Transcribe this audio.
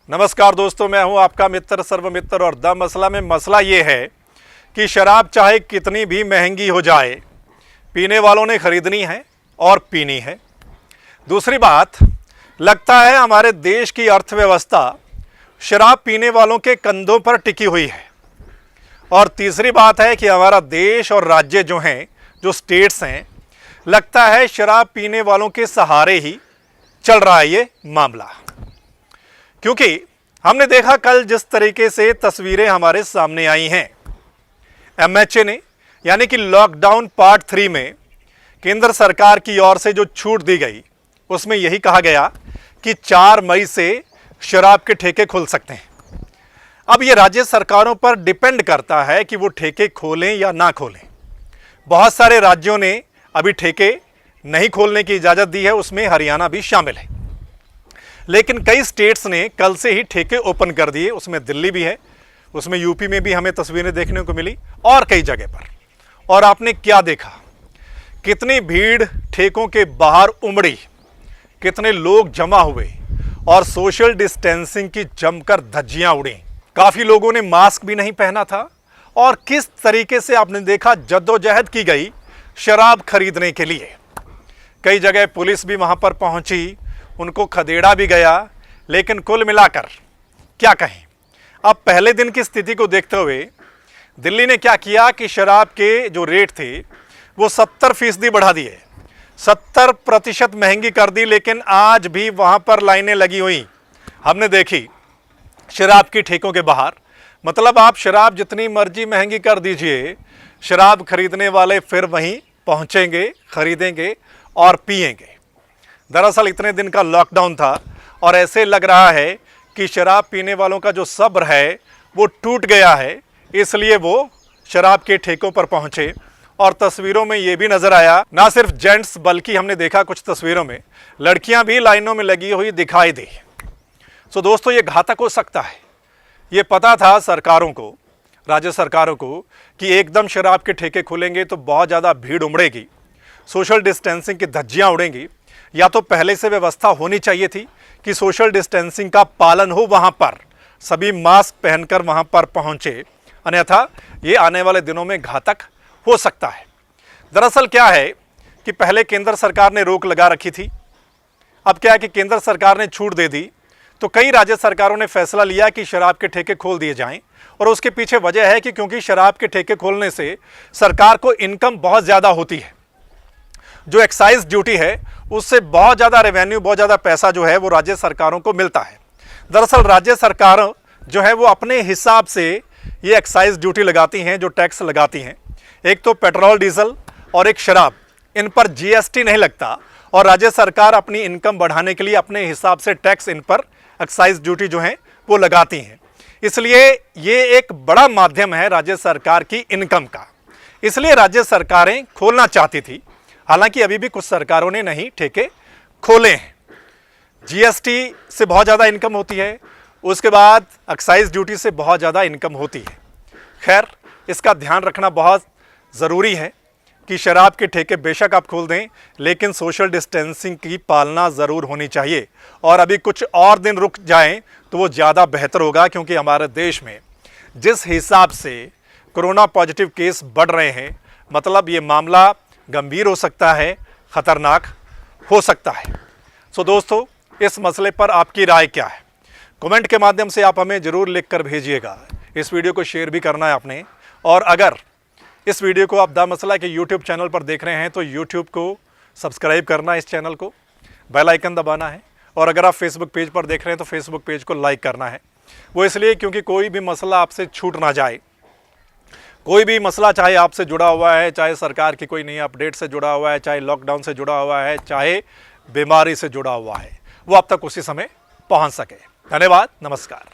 नमस्कार दोस्तों, मैं हूं आपका मित्र सर्वमित्र और द मसला में मसला ये है कि शराब चाहे कितनी भी महंगी हो जाए, पीने वालों ने खरीदनी है और पीनी है। दूसरी बात, लगता है हमारे देश की अर्थव्यवस्था शराब पीने वालों के कंधों पर टिकी हुई है। और तीसरी बात है कि हमारा देश और राज्य जो हैं, जो स्टेट्स हैं, लगता है शराब पीने वालों के सहारे ही चल रहा है ये मामला। क्योंकि हमने देखा कल जिस तरीके से तस्वीरें हमारे सामने आई हैं, एमएचए ने यानी कि लॉकडाउन पार्ट 3 में केंद्र सरकार की ओर से जो छूट दी गई, उसमें यही कहा गया कि 4 मई से शराब के ठेके खुल सकते हैं। अब ये राज्य सरकारों पर डिपेंड करता है कि वो ठेके खोलें या ना खोलें। बहुत सारे राज्यों ने अभी ठेके नहीं खोलने की इजाज़त दी है, उसमें हरियाणा भी शामिल है। लेकिन कई स्टेट्स ने कल से ही ठेके ओपन कर दिए, उसमें दिल्ली भी है, उसमें यूपी में भी हमें तस्वीरें देखने को मिली और कई जगह पर। और आपने क्या देखा, कितनी भीड़ ठेकों के बाहर उमड़ी, कितने लोग जमा हुए और सोशल डिस्टेंसिंग की जमकर धज्जियां उड़ी। काफ़ी लोगों ने मास्क भी नहीं पहना था और किस तरीके से आपने देखा जद्दोजहद की गई शराब खरीदने के लिए। कई जगह पुलिस भी वहां पर पहुंची, उनको खदेड़ा भी गया। लेकिन कुल मिलाकर क्या कहें, अब पहले दिन की स्थिति को देखते हुए दिल्ली ने क्या किया कि शराब के जो रेट थे वो 70% बढ़ा दिए, 70% महंगी कर दी। लेकिन आज भी वहां पर लाइनें लगी हुई हमने देखी शराब की ठेकों के बाहर। मतलब आप शराब जितनी मर्जी महंगी कर दीजिए, शराब खरीदने वाले फिर वहीं पहुंचेंगे, खरीदेंगे और पिएंगे। दरअसल इतने दिन का लॉकडाउन था और ऐसे लग रहा है कि शराब पीने वालों का जो सब्र है वो टूट गया है, इसलिए वो शराब के ठेकों पर पहुंचे। और तस्वीरों में ये भी नजर आया, ना सिर्फ जेंट्स बल्कि हमने देखा कुछ तस्वीरों में लड़कियां भी लाइनों में लगी हुई दिखाई दी। सो दोस्तों, ये घातक हो सकता है। ये पता था सरकारों को, राज्य सरकारों को, कि एकदम शराब के ठेके खुलेंगे तो बहुत ज़्यादा भीड़ उमड़ेगी, सोशल डिस्टेंसिंग की धज्जियाँ उड़ेंगी। या तो पहले से व्यवस्था होनी चाहिए थी कि सोशल डिस्टेंसिंग का पालन हो, वहाँ पर सभी मास्क पहनकर वहाँ पर पहुँचे, अन्यथा ये आने वाले दिनों में घातक हो सकता है। दरअसल क्या है कि पहले केंद्र सरकार ने रोक लगा रखी थी। अब क्या है कि केंद्र सरकार ने छूट दे दी तो कई राज्य सरकारों ने फैसला लिया कि शराब के ठेके खोल दिए जाएं। और उसके पीछे वजह है कि क्योंकि शराब के ठेके खोलने से सरकार को इनकम बहुत ज़्यादा होती है। जो एक्साइज ड्यूटी है उससे बहुत ज़्यादा रेवेन्यू, बहुत ज़्यादा पैसा जो है वो राज्य सरकारों को मिलता है। दरअसल राज्य सरकार जो है वो अपने हिसाब से ये एक्साइज ड्यूटी लगाती हैं, जो टैक्स लगाती हैं। एक तो पेट्रोल डीजल और एक शराब, इन पर जीएसटी नहीं लगता और राज्य सरकार अपनी इनकम बढ़ाने के लिए अपने हिसाब से टैक्स इन पर एक्साइज ड्यूटी जो है वो लगाती हैं। इसलिए ये एक बड़ा माध्यम है राज्य सरकार की इनकम का, इसलिए राज्य सरकारें खोलना चाहती थी। हालांकि अभी भी कुछ सरकारों ने नहीं ठेके खोले हैं। जीएसटी से बहुत ज़्यादा इनकम होती है, उसके बाद एक्साइज ड्यूटी से बहुत ज़्यादा इनकम होती है। खैर, इसका ध्यान रखना बहुत ज़रूरी है कि शराब के ठेके बेशक आप खोल दें, लेकिन सोशल डिस्टेंसिंग की पालना ज़रूर होनी चाहिए। और अभी कुछ और दिन रुक जाएं तो वो ज़्यादा बेहतर होगा, क्योंकि हमारे देश में जिस हिसाब से कोरोना पॉजिटिव केस बढ़ रहे हैं, मतलब ये मामला गंभीर हो सकता है, ख़तरनाक हो सकता है। सो दोस्तों, इस मसले पर आपकी राय क्या है? कमेंट के माध्यम से आप हमें ज़रूर लिख कर भेजिएगा। इस वीडियो को शेयर भी करना है आपने। और अगर इस वीडियो को आप द मसला के यूट्यूब चैनल पर देख रहे हैं तो यूट्यूब को सब्सक्राइब करना है, इस चैनल को बेल आइकन दबाना है। और अगर आप फेसबुक पेज पर देख रहे हैं तो फेसबुक पेज को लाइक करना है। वो इसलिए क्योंकि कोई भी मसला आपसे छूट ना जाए। कोई भी मसला चाहे आपसे जुड़ा हुआ है, चाहे सरकार की कोई नई अपडेट से जुड़ा हुआ है, चाहे लॉकडाउन से जुड़ा हुआ है, चाहे बीमारी से जुड़ा हुआ है, वो आप तक उसी समय पहुंच सके। धन्यवाद, नमस्कार।